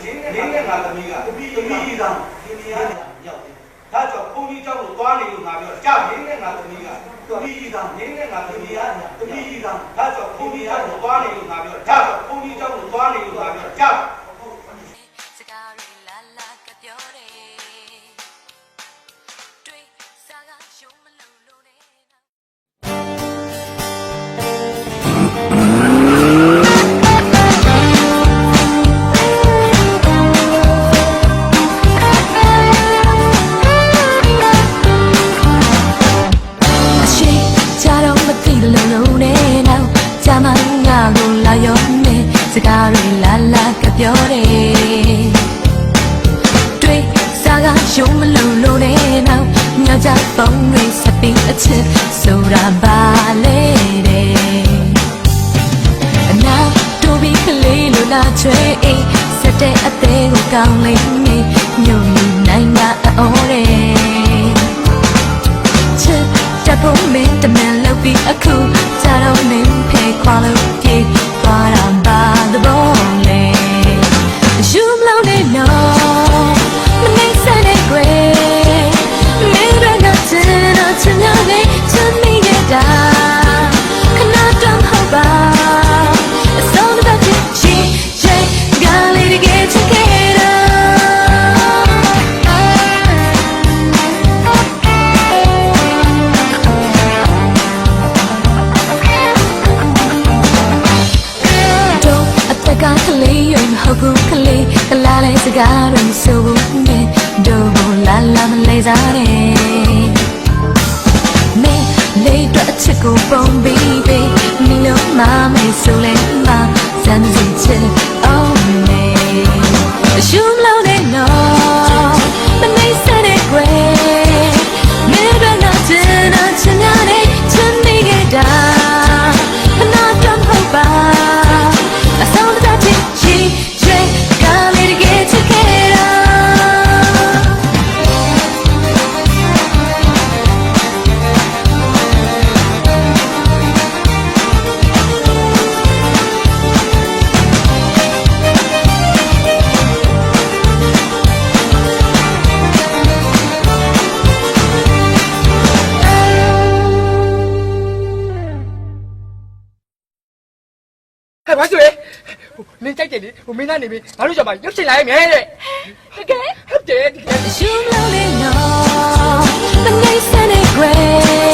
ငါသမီးကသမီးကြီးသားဒီနေရာနဲ့ရောက်တယ်ဒါကြောင့်ဘုန်းကြီးเจ้าကိုသွားနေလို့ငါပြောကြာမင်းနဲ့ငါသမီးကသမီးကြီးသားမင်းနဲ့ငါသမီးကသမီးကြီးသားဒါကြောင့်ဘုန်းကြီးเจ้าကိုသွားနေလို့ငါပြောဒါကြောင့်ဘုန်းကြီးเจ้าကိုသွားနေလို့ငါပြောကြာစကားရီလာလာကပြောတယ်တွေ့စားကရှုံးမလို့လို့နဲ့စကားတွေလာလာကပြောတယ်တွေ့စားကရှုံးမလို့လို့နဲ့နောက်ညကြပုံတွေစပင်းအချစ်ဆိုတာပါလေတဲ့အနာတို့ပြီးကလေးလိုလာချွေအိမ်စတဲ့အသေးကိုကောင်းလိမ့်မယ်ညုံနိုင်တာအော်တယ်ချစ်တပုံမင်းတမန်လောက်ပြီးအခုကြတော့မင်းဖေးခွာလို့ပြေးသွားတာပါthe bone you blown it no me said it great me nothing to nothing to me get down cannot don't hope it's all about you she got it to get togetherကလေးရင်ဟုတ်ဘူးကလေးကလာလေးစကားတွေဆိုဘူးနဲ့ဒိုဘလာလာမလေးစားတယ်မင်းလေးတော့အချစ်ကိုပုံပြီးပြီးနီလုံးမမေးဆိုလဲမစမ်းစီချစ် oh me you blow it no but they said it great never nothing to nothing to make it down and not don't hope I saw that she got me to get together Hey, what's it? နင်းကြိုက်တယ်လေဟိုမင်းသားနေပြီငါတို့ကြောင့်မရုပ်ချင်လာရဲ့မြဲတဲ့တကယ်ဟုတ်တယ် You know it no but they said it great